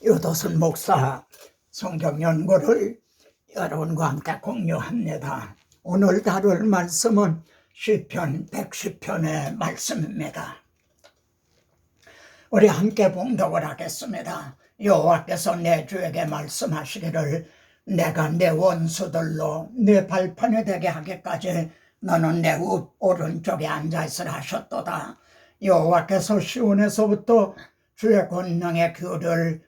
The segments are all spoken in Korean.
유도순 목사 성경 연구를 여러분과 함께 공유합니다. 오늘 다룰 말씀은 시편 110편의 말씀입니다. 우리 함께 봉독을 하겠습니다. 여호와께서 내 주에게 말씀하시기를 내가 내 원수들로 내 발판이 되게 하기까지 너는 내 오른쪽에 앉아있으라 하셨도다. 여호와께서 시온에서부터 주의 권능의 규를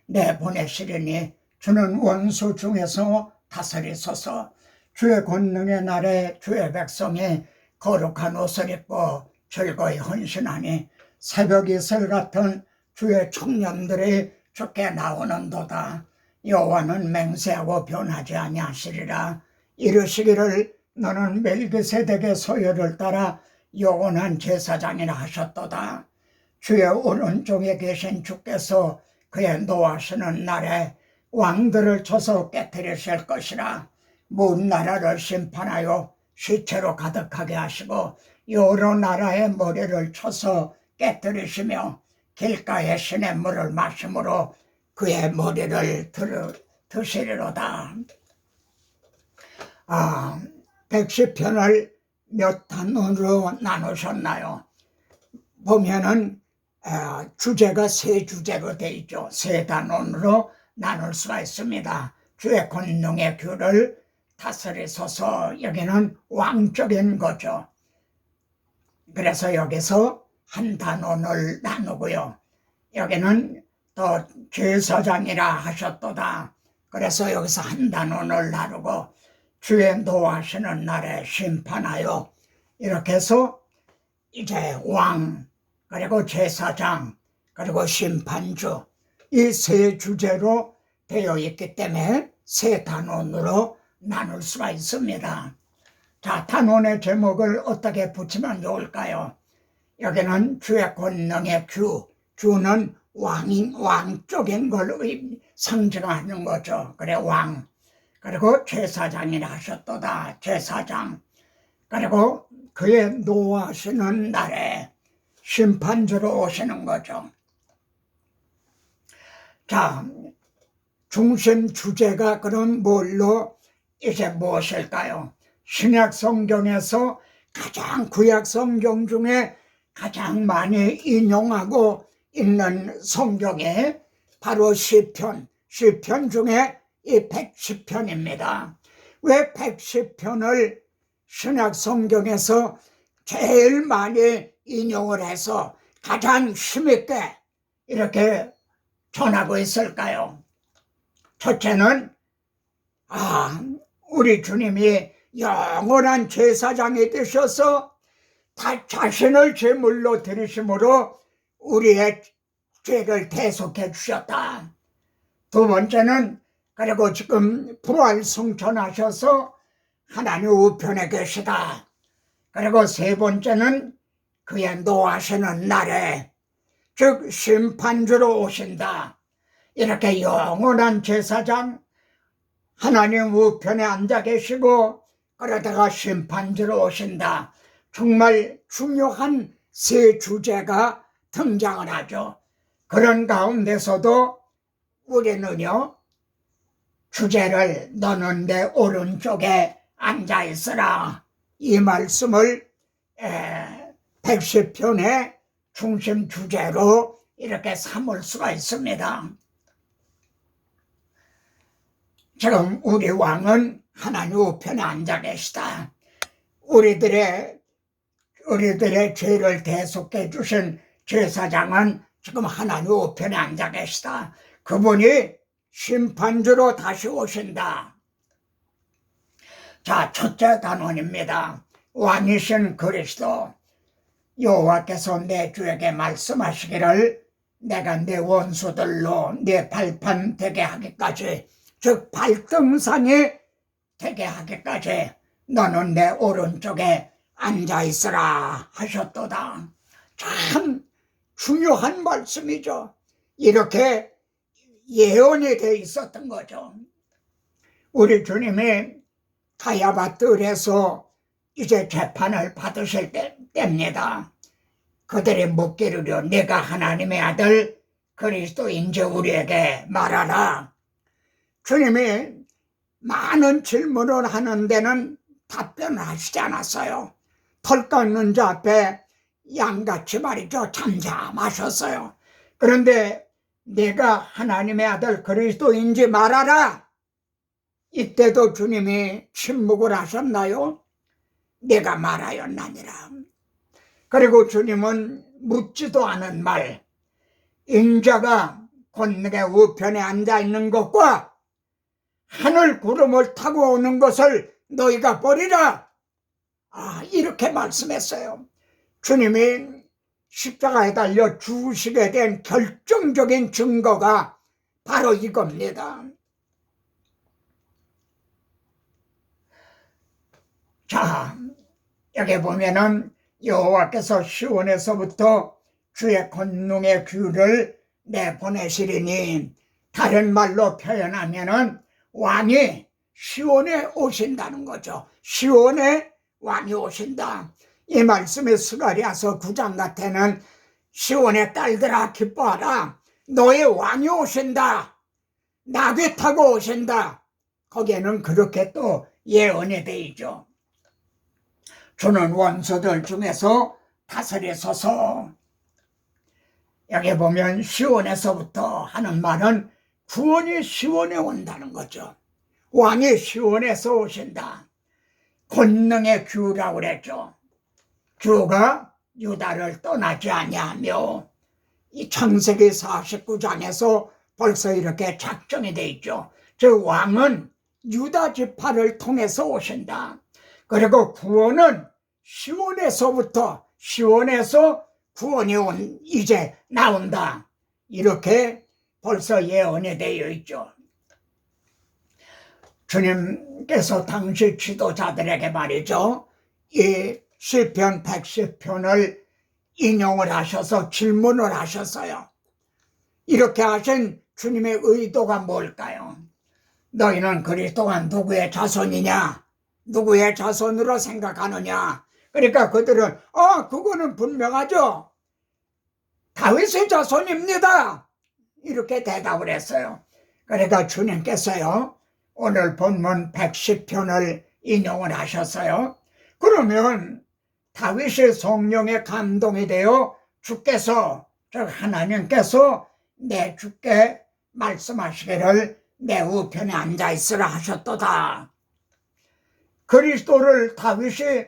내보내시리니 주는 원수 중에서 다스리소서. 주의 권능의 날에 주의 백성이 거룩한 옷을 입고 즐거이 헌신하니 새벽 이슬 같은 주의 청년들이 주께 나오는도다. 여호와는 맹세하고 변하지 아니하시리라. 이르시기를 너는 멜기세덱의 소유를 따라 영원한 제사장이라 하셨도다. 주의 오른쪽에 계신 주께서 그의 노하시는 날에 왕들을 쳐서 깨뜨리실 것이라. 모든 나라를 심판하여 시체로 가득하게 하시고 여러 나라의 머리를 쳐서 깨뜨리시며 길가의 시냇물을 마심으로 그의 머리를 드시리로다. 110편을 몇 단원으로 나누셨나요? 보면은 주제가 세 주제로 되어 있죠. 세 단원으로 나눌 수가 있습니다. 주의 권능의 규를 다스리소서. 여기는 왕적인 거죠. 그래서 여기서 한 단원을 나누고요. 여기는 또 제사장이라 하셨도다. 그래서 여기서 한 단원을 나누고 주의 노하시는 날에 심판하여 이렇게 해서 이제 왕 그리고 제사장 그리고 심판주 이 세 주제로 되어 있기 때문에 세 단원으로 나눌 수가 있습니다. 자, 단원의 제목을 어떻게 붙이면 좋을까요? 여기는 주의 권능의 규, 규는 왕적인 걸 상징하는 거죠. 그래 왕. 그리고 제사장이라 하셨도다. 제사장. 그리고 그의 노하시는 날에 심판주로 오시는 거죠. 자, 중심 주제가 그럼 뭘로 이제 무엇일까요? 신약 성경에서 가장 구약 성경 중에 가장 많이 인용하고 있는 성경에 바로 시편 중에 이 110편입니다. 왜 110편을 신약 성경에서 제일 많이 인용을 해서 가장 힘있게 이렇게 전하고 있을까요? 첫째는 우리 주님이 영원한 제사장이 되셔서 다 자신을 제물로 드리심으로 우리의 죄를 대속해 주셨다. 두 번째는 그리고 지금 부활 승천하셔서 하나님 우편에 계시다. 그리고 세 번째는 그의 노하시는 날에 즉 심판주로 오신다. 이렇게 영원한 제사장 하나님 우편에 앉아 계시고 그러다가 심판주로 오신다. 정말 중요한 세 주제가 등장을 하죠. 그런 가운데서도 우리는요 주제를 너는 내 오른쪽에 앉아 있으라 이 말씀을 110편의 중심 주제로 이렇게 삼을 수가 있습니다. 지금 우리 왕은 하나님 우편에 앉아 계시다. 우리들의 죄를 대속해 주신 제사장은 지금 하나님 우편에 앉아 계시다. 그분이 심판주로 다시 오신다. 자, 첫째 단원입니다. 왕이신 그리스도. 여호와께서 내 주에게 말씀하시기를 내가 내 원수들로 내 발판 되게 하기까지 즉 발등상이 되게 하기까지 너는 내 오른쪽에 앉아있으라 하셨도다. 참 중요한 말씀이죠. 이렇게 예언이 되어 있었던 거죠. 우리 주님이 가야바 뜰에서 이제 재판을 받으실 때입니다. 그들이 묻기를 내가 하나님의 아들 그리스도인지 우리에게 말하라. 주님이 많은 질문을 하는 데는 답변을 하시지 않았어요. 털 깎는 자 앞에 양같이 말이죠, 잠잠하셨어요. 그런데 내가 하나님의 아들 그리스도인지 말하라. 이때도 주님이 침묵을 하셨나요? 내가 말하였나니라. 그리고 주님은 묻지도 않은 말, 인자가 권능의 우편에 앉아있는 것과 하늘 구름을 타고 오는 것을 너희가 보리라. 이렇게 말씀했어요. 주님이 십자가에 달려 죽으시게 된 결정적인 증거가 바로 이겁니다. 자, 여기 보면은 여호와께서 시온에서부터 주의 권능의 규를 내보내시리니, 다른 말로 표현하면은 왕이 시온에 오신다는 거죠. 시온에 왕이 오신다. 이 말씀의 스가랴서 9장 같에는 시온의 딸들아 기뻐하라, 너의 왕이 오신다, 나귀 타고 오신다. 거기에는 그렇게 또 예언이 돼 있죠. 주는 원수들 중에서 다스리소서. 여기 보면 시온에서부터 하는 말은 구원이 시온에 온다는 거죠. 왕이 시온에서 오신다. 권능의 규라고 그랬죠. 규가 유다를 떠나지 아니하며, 이 창세기 49장에서 벌써 이렇게 작정이 돼 있죠. 즉 왕은 유다 지파를 통해서 오신다. 그리고 구원은 시온에서부터, 시온에서 구원이 이제 나온다. 이렇게 벌써 예언이 되어 있죠. 주님께서 당시 지도자들에게 말이죠, 이 시편 110편을 인용을 하셔서 질문을 하셨어요. 이렇게 하신 주님의 의도가 뭘까요? 너희는 그리스도가 누구의 자손이냐? 누구의 자손으로 생각하느냐? 그러니까 그들은 그거는 분명하죠. 다윗의 자손입니다. 이렇게 대답을 했어요. 그러니까 주님께서요, 오늘 본문 110편을 인용을 하셨어요. 그러면 다윗의 성령에 감동이 되어 주께서, 즉 하나님께서 내 주께 말씀하시기를 내 우편에 앉아있으라 하셨도다. 그리스도를 다윗이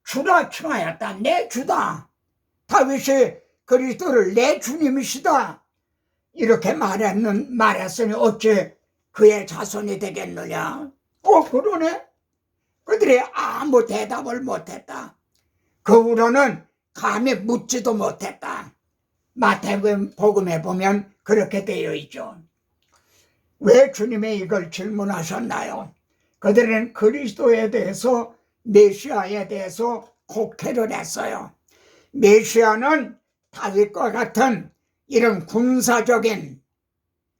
주라 칭하였다. 내 주다. 다윗이 그리스도를 내 주님이시다. 이렇게 말했으니 어찌 그의 자손이 되겠느냐? 그러네. 그들이 아무 대답을 못했다. 그 후로는 감히 묻지도 못했다. 마태복음에 보면 그렇게 되어 있죠. 왜 주님이 이걸 질문하셨나요? 그들은 그리스도에 대해서, 메시아에 대해서 곡해를 했어요. 메시아는 다윗과 같은 이런 군사적인,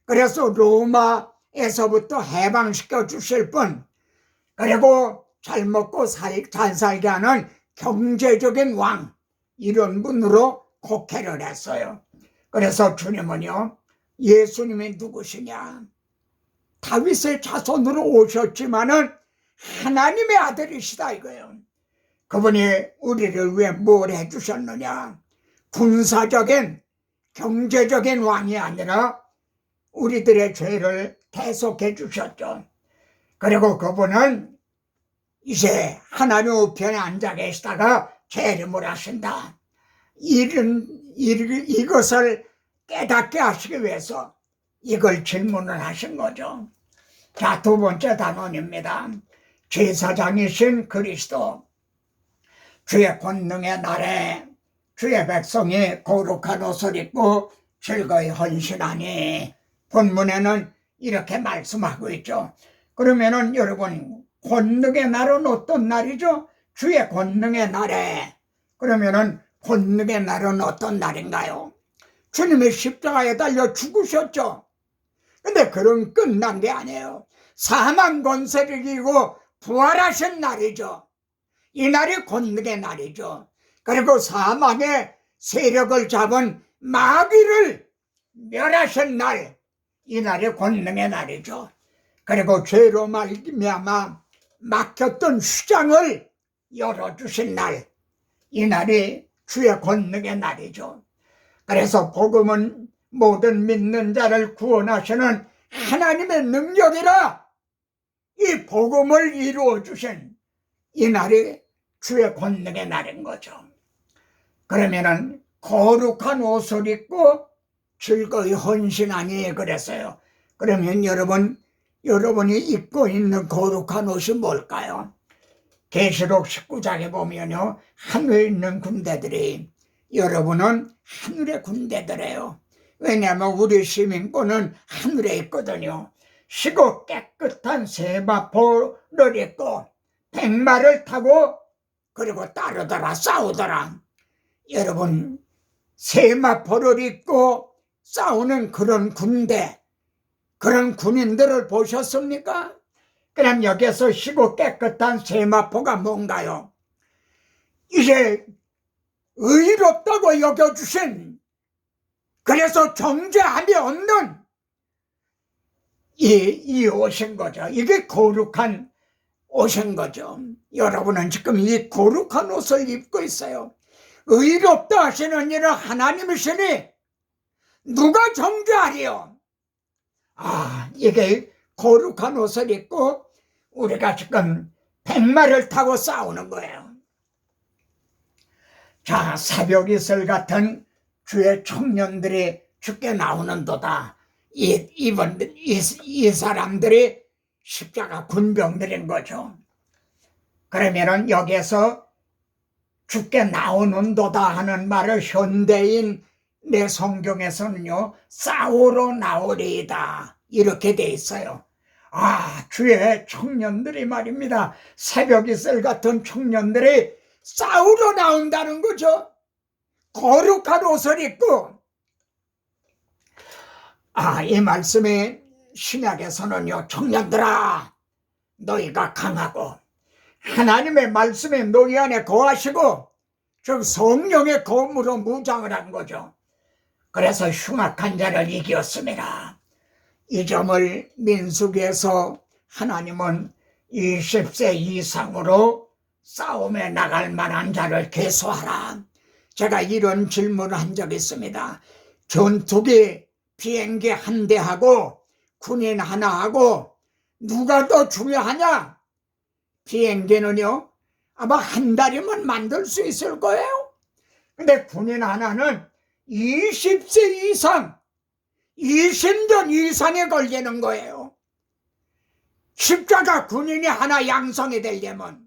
그래서 로마에서부터 해방시켜 주실 분, 그리고 잘 먹고 잘 살게 하는 경제적인 왕, 이런 분으로 곡해를 했어요. 그래서 주님은요, 예수님이 누구시냐? 다윗의 자손으로 오셨지만은 하나님의 아들이시다 이거예요. 그분이 우리를 위해 뭘 해주셨느냐? 군사적인, 경제적인 왕이 아니라 우리들의 죄를 대속해 주셨죠. 그리고 그분은 이제 하나님 우편에 앉아 계시다가 재림을 하신다. 이것을 깨닫게 하시기 위해서 이걸 질문을 하신 거죠. 자, 두 번째 단원입니다. 제사장이신 그리스도. 주의 권능의 날에 주의 백성이 거룩한 옷을 입고 즐거이 헌신하니, 본문에는 이렇게 말씀하고 있죠. 그러면은 여러분, 권능의 날은 어떤 날이죠? 주의 권능의 날에. 그러면은 권능의 날은 어떤 날인가요? 주님이 십자가에 달려 죽으셨죠. 근데 그런 끝난 게 아니에요. 사망 권세를 이기고 부활하신 날이죠. 이 날이 권능의 날이죠. 그리고 사망의 세력을 잡은 마귀를 멸하신 날, 이날이 권능의 날이죠. 그리고 죄로 말미암아 막혔던 휴장을 열어주신 날, 이날이 주의 권능의 날이죠. 그래서 복음은 모든 믿는 자를 구원하시는 하나님의 능력이라, 이 복음을 이루어 주신 이 날이 주의 권능의 날인 거죠. 그러면은 거룩한 옷을 입고 즐거이 헌신하니 그랬어요. 그러면 여러분이 입고 있는 거룩한 옷이 뭘까요? 계시록 19장에 보면요, 하늘에 있는 군대들이, 여러분은 하늘의 군대들이에요. 왜냐하면 우리 시민권은 하늘에 있거든요. 시고 깨끗한 세마포를 입고 백마를 타고 그리고 따르더라, 싸우더라. 여러분, 세마포를 입고 싸우는 그런 군대, 그런 군인들을 보셨습니까? 그럼 여기서 시고 깨끗한 세마포가 뭔가요? 이게 의롭다고 여겨주신, 그래서 정죄함이 없는 이 옷인 거죠. 이게 거룩한 옷인 거죠. 여러분은 지금 이 거룩한 옷을 입고 있어요. 의롭다 하시는 이는 하나님이시니 누가 정죄하리요? 이게 거룩한 옷을 입고 우리가 지금 백마를 타고 싸우는 거예요. 자, 사벽이슬 같은 주의 청년들이 죽게 나오는도다. 이 사람들이 십자가 군병들인 거죠. 그러면은 여기에서 죽게 나오는도다 하는 말을 현대인 내 성경에서는요, 싸우러 나오리이다 이렇게 돼 있어요. 주의 청년들이 말입니다. 새벽이슬 같은 청년들이 싸우러 나온다는 거죠. 거룩한 옷을 입고. 이 말씀에 신약에서는요, 청년들아, 너희가 강하고 하나님의 말씀에 너희 안에 거하시고 즉 성령의 검으로 무장을 한 거죠. 그래서 흉악한 자를 이겼습니다. 이 점을 민수기에서 하나님은 20세 이상으로 싸움에 나갈 만한 자를 계수하라. 제가 이런 질문을 한 적이 있습니다. 전투기 비행기 한 대하고 군인 하나하고 누가 더 중요하냐? 비행기는요, 아마 한 달이면 만들 수 있을 거예요. 근데 군인 하나는 20세 이상, 20년 이상에 걸리는 거예요. 십자가 군인이 하나 양성이 되려면.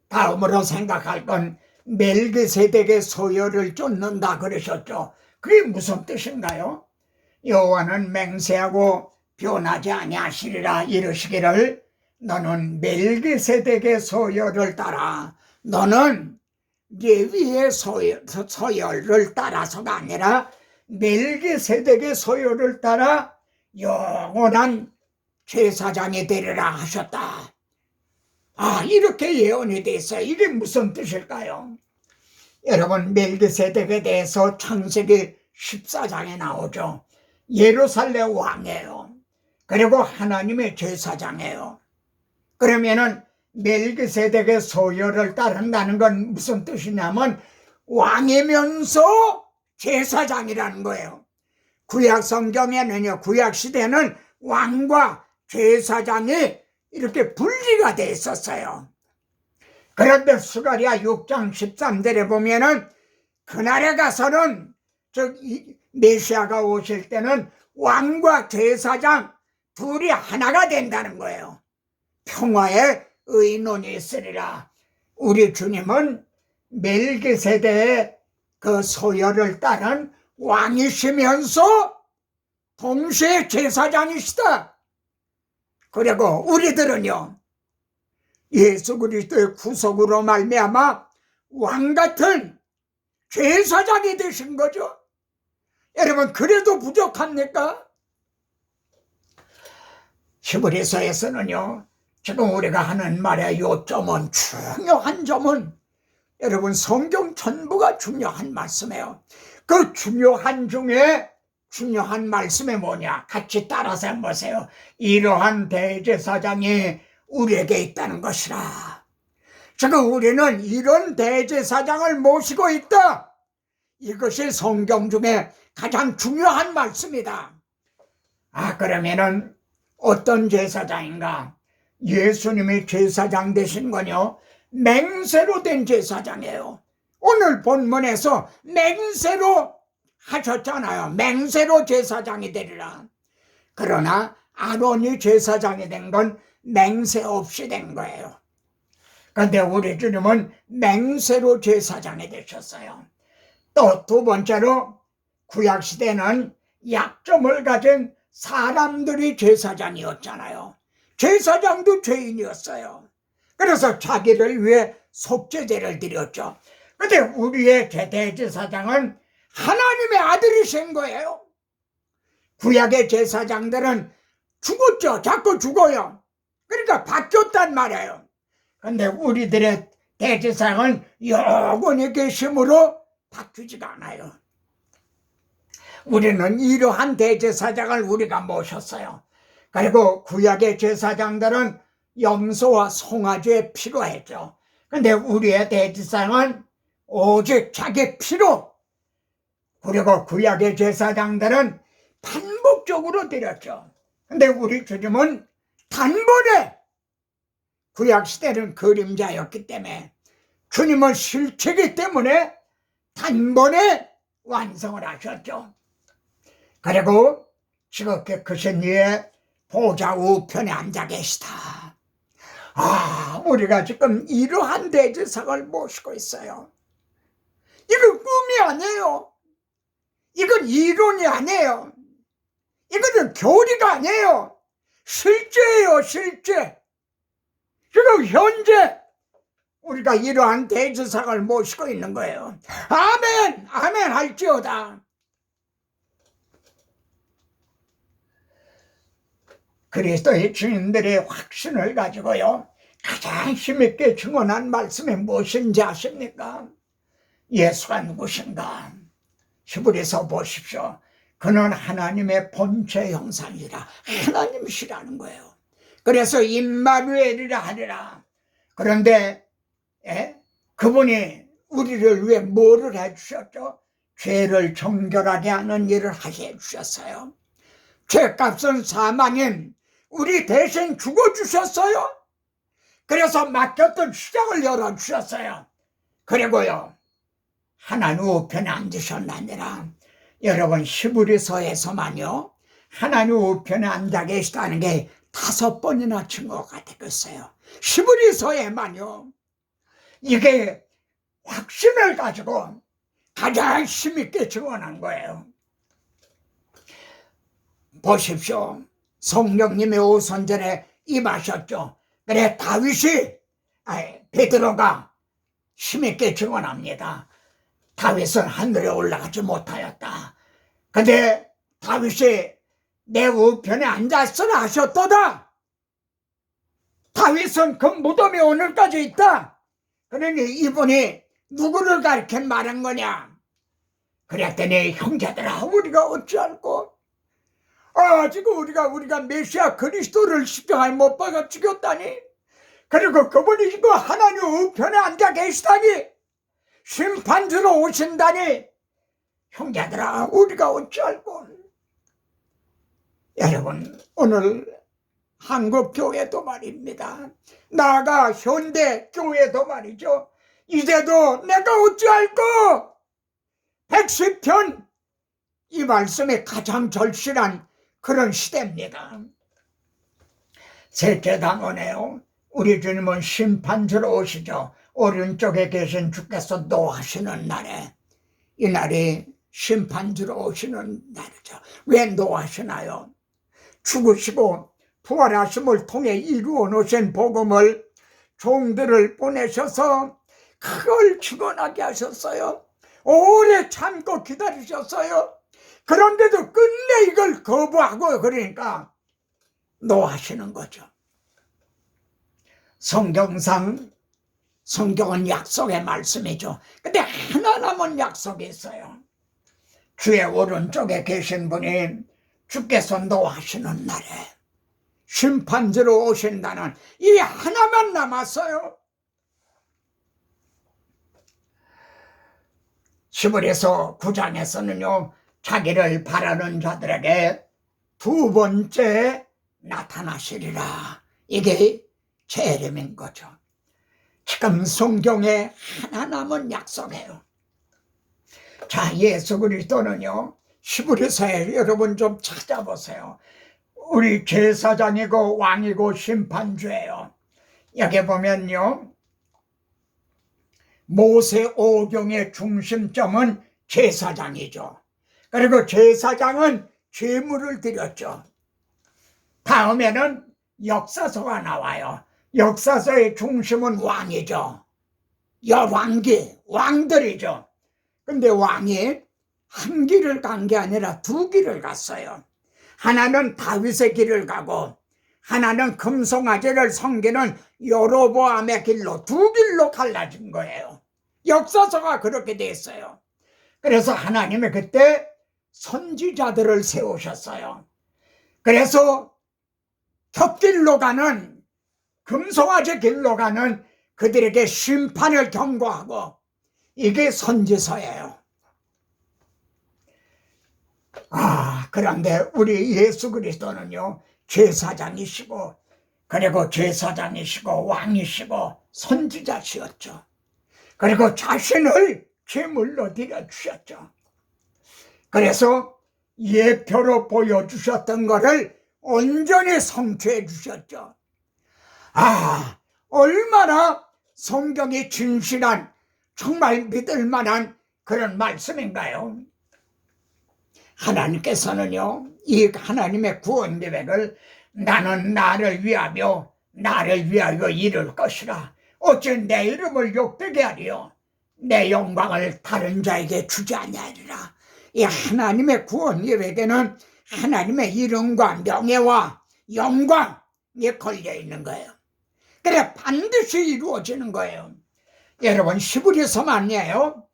다음으로 생각할 건 멜기세덱의 소열을 쫓는다 그러셨죠. 그게 무슨 뜻인가요? 여호와는 맹세하고 변하지 아니하시리라 이르시기를, 너는 멜기세덱의 소열을 따라, 너는 레위의 소열을 따라서가 아니라 멜기세덱의 소열을 따라 영원한 제사장이 되리라 하셨다. 이렇게 예언이 돼 있어요. 이게 무슨 뜻일까요? 여러분, 멜기세덱에 대해서 창세기 14장에 나오죠. 예루살렘 왕이에요. 그리고 하나님의 제사장이에요. 그러면은 멜기세덱의 소열을 따른다는 건 무슨 뜻이냐면 왕이면서 제사장이라는 거예요. 구약 성경에는요, 구약 시대는 왕과 제사장이 이렇게 분리가 돼 있었어요. 그런데 스가랴 6장 13절에 보면은 그날에 가서는 메시아가 오실 때는 왕과 제사장 둘이 하나가 된다는 거예요. 평화의 의논이 있으리라. 우리 주님은 멜기세덱의 그 소열을 따른 왕이시면서 동시에 제사장이시다. 그리고 우리들은요, 예수 그리스도의 구속으로 말미암아 왕같은 제사장이 되신 거죠. 여러분, 그래도 부족합니까? 히브리서에서는요, 지금 우리가 하는 말의 요점은, 중요한 점은, 여러분, 성경 전부가 중요한 말씀이에요. 그 중요한 중에 중요한 말씀이 뭐냐? 같이 따라서 한번 보세요. 이러한 대제사장이 우리에게 있다는 것이라. 지금 우리는 이런 대제사장을 모시고 있다. 이것이 성경 중에 가장 중요한 말씀이다. 그러면은 어떤 제사장인가? 예수님이 제사장 되신 건요, 맹세로 된 제사장이에요. 오늘 본문에서 맹세로 하셨잖아요. 맹세로 제사장이 되리라. 그러나 아론이 제사장이 된 건 맹세 없이 된 거예요. 그런데 우리 주님은 맹세로 제사장이 되셨어요. 또 두 번째로 구약시대는 약점을 가진 사람들이 제사장이었잖아요. 제사장도 죄인이었어요. 그래서 자기를 위해 속죄제를 드렸죠. 그런데 우리의 대제사장은 하나님의 아들이신 거예요. 구약의 제사장들은 죽었죠. 자꾸 죽어요. 그러니까 바뀌었단 말이에요. 그런데 우리들의 대제사장은 영원히 계심으로 바뀌지가 않아요. 우리는 이러한 대제사장을 우리가 모셨어요. 그리고 구약의 제사장들은 염소와 송아지의 피로 했죠. 그런데 우리의 대제사장은 오직 자기 피로, 그리고 구약의 제사장들은 반복적으로 드렸죠. 근데 우리 주님은 단번에, 구약시대는 그림자였기 때문에, 주님은 실체이기 때문에 단번에 완성을 하셨죠. 그리고 지극히 크신 이의 보좌 우편에 앉아 계시다. 우리가 지금 이러한 대제사장을 모시고 있어요. 이건 꿈이 아니에요. 이건 이론이 아니에요. 이거는 교리가 아니에요. 실제예요, 실제. 지금 현재 우리가 이러한 대제사장을 모시고 있는 거예요. 아멘, 아멘 할지어다. 그리스도의 주인들의 확신을 가지고요, 가장 힘있게 증언한 말씀이 무엇인지 아십니까? 예수가 누구신가? 히브리서 보십시오. 그는 하나님의 본체 형상이라, 하나님이시라는 거예요. 그래서 임마누엘이라 하리라. 그런데 그분이 우리를 위해 뭐를 해주셨죠? 죄를 정결하게 하는 일을 하게 해주셨어요. 죄값은 사망임, 우리 대신 죽어주셨어요. 그래서 막혔던 시장을 열어주셨어요. 그리고요, 하나님 우편에 앉으셨나니라. 여러분, 히브리서에서만요, 하나님 우편에 앉아 계시다는 게 5번이나 증거가 되겠어요. 히브리서에만요. 이게 확신을 가지고 가장 힘있게 증언한 거예요. 보십시오. 성령님의 오선전에 임하셨죠. 그래, 베드로가 힘있게 증언합니다. 다윗은 하늘에 올라가지 못하였다. 근데 다윗이 내 우편에 앉았으라 하셨도다. 다윗은 그 무덤에 오늘까지 있다. 그러니 이분이 누구를 가리켜 말한 거냐? 그랬더니 형제들아, 우리가 어찌할꼬? 지금 우리가 메시아 그리스도를 십자가에 못 박아 죽였다니, 그리고 그분이 지금 하나님 우편에 앉아 계시다니, 심판주로 오신다니, 형제들아, 우리가 어찌할꼬? 여러분, 오늘 한국 교회도 말입니다. 나아가 현대 교회도 말이죠. 이제도 내가 어찌할꼬? 110편, 이 말씀이 가장 절실한 그런 시대입니다. 셋째 단원에요, 우리 주님은 심판주로 오시죠. 오른쪽에 계신 주께서 노하시는 날에, 이 날이 심판주로 오시는 날이죠. 왜 노하시나요? 죽으시고 부활하심을 통해 이루어 놓으신 복음을 종들을 보내셔서 그걸 증언하게 하셨어요. 오래 참고 기다리셨어요. 그런데도 끝내 이걸 거부하고, 그러니까 노하시는 거죠. 성경은 약속의 말씀이죠. 근데 하나 남은 약속이 있어요. 주의 오른쪽에 계신 분이 주께서 노하시는 날에 심판주로 오신다는 이 하나만 남았어요. 히브리서 9장에서는요 자기를 바라는 자들에게 두 번째 나타나시리라, 이게 재림인 거죠. 지금 성경에 하나 남은 약속이에요. 자, 예수 그리스도는요 히브리서에 여러분 좀 찾아보세요. 우리 제사장이고 왕이고 심판주예요. 여기 보면요 모세 오경의 중심점은 제사장이죠. 그리고 제사장은 제물을 드렸죠. 다음에는 역사서가 나와요. 역사서의 중심은 왕이죠. 여왕기, 왕들이죠. 근데 왕이 한 길을 간 게 아니라 두 길을 갔어요. 하나는 다윗의 길을 가고 하나는 금송아지를 섬기는 여로보암의 길로, 두 길로 갈라진 거예요. 역사서가 그렇게 돼 있어요. 그래서 하나님이 그때 선지자들을 세우셨어요. 그래서 홧길로 가는, 금송아지 길로 가는 그들에게 심판을 경고하고, 이게 선지서예요. 그런데 우리 예수 그리스도는요 제사장이시고, 그리고 제사장이시고 왕이시고 선지자시였죠. 그리고 자신을 제물로 드려주셨죠. 그래서 예표로 보여주셨던 것을 온전히 성취해 주셨죠. 얼마나 성경이 진실한, 정말 믿을 만한 그런 말씀인가요? 하나님께서는요 이 하나님의 구원 계획을 나는 나를 위하며 나를 위하여 이룰 것이라, 어찌 내 이름을 욕되게 하리요 내 영광을 다른 자에게 주지 아니하리라. 이 하나님의 구원 계획에는 하나님의 이름과 명예와 영광이 걸려 있는 거예요. 그래 반드시 이루어지는 거예요. 여러분 히브리서만이에요.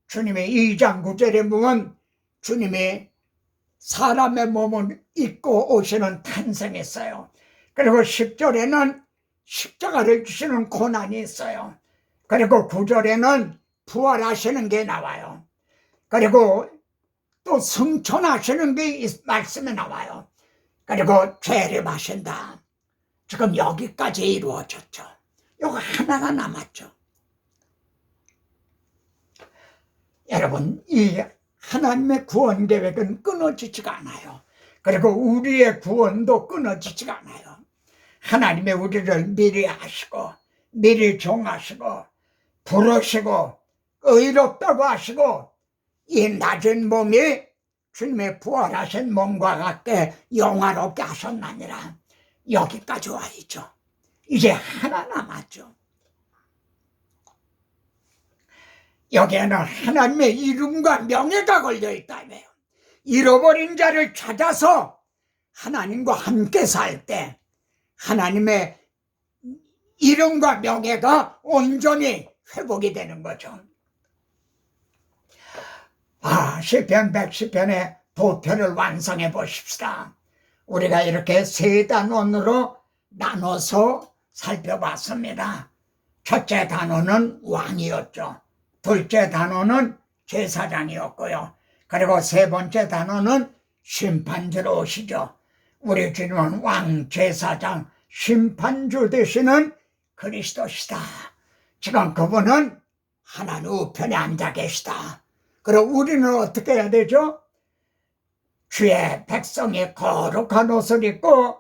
주님의 2장 9절에 보면 주님이 사람의 몸을 입고 오시는 탄생했어요. 그리고 10절에는 십자가를 주시는 고난이 있어요. 그리고 9절에는 부활하시는 게 나와요. 그리고 또 승천하시는 게 말씀에 나와요. 그리고 재림하신다. 지금 여기까지 이루어졌죠. 이거 하나가 남았죠. 여러분 이 하나님의 구원 계획은 끊어지지가 않아요. 그리고 우리의 구원도 끊어지지가 않아요. 하나님이 우리를 미리 하시고 미리 정하시고 부르시고 의롭다고 하시고 이 낮은 몸이 주님의 부활하신 몸과 같게 영화롭게 하셨나니라. 여기까지 와 있죠. 이제 하나 남았죠. 여기에는 하나님의 이름과 명예가 걸려있다며요. 잃어버린 자를 찾아서 하나님과 함께 살 때 하나님의 이름과 명예가 온전히 회복이 되는 거죠. 시편 110편의 도표를 완성해 보십시다. 우리가 이렇게 세 단원으로 나눠서 살펴봤습니다. 첫째 단원은 왕이었죠. 둘째 단원은 제사장이었고요. 그리고 세 번째 단원은 심판주로 오시죠. 우리 주님은 왕, 제사장, 심판주 되시는 그리스도시다. 지금 그분은 하나님 우편에 앉아 계시다. 그럼 우리는 어떻게 해야 되죠? 주의 백성이 거룩한 옷을 입고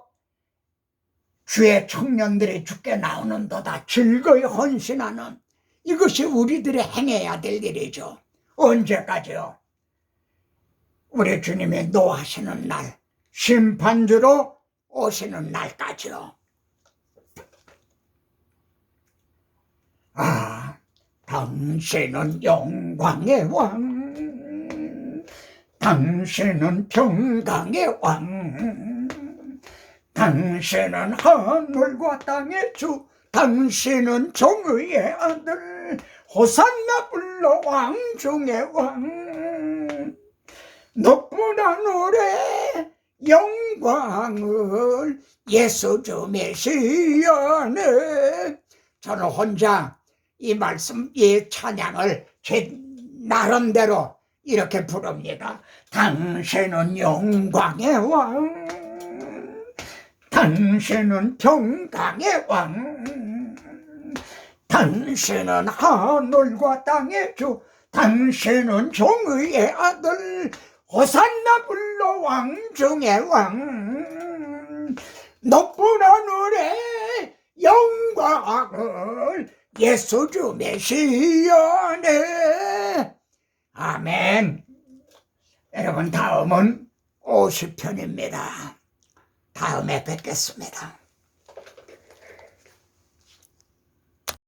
주의 청년들이 주께 나오는도다 즐거이 헌신하는, 이것이 우리들이 행해야 될 일이죠. 언제까지요? 우리 주님이 노하시는 날, 심판주로 오시는 날까지요. 당신은 영광의 왕, 당신은 평강의 왕, 당신은 하늘과 땅의 주, 당신은 정의의 아들, 호산나 불러 왕 중의 왕. 높은 하늘의 영광을 예수 주 메시아네. 저는 혼자 이 말씀, 이 찬양을 제 나름대로 이렇게 부릅니다. 당신은 영광의 왕, 당신은 평강의 왕, 당신은 하늘과 땅의 주, 당신은 종의의 아들, 호산나 불러 왕 중의 왕. 높은 하늘의 영광을 예수 주 메시아네. 아멘. 여러분, 다음은 50편입니다. 다음에 뵙겠습니다.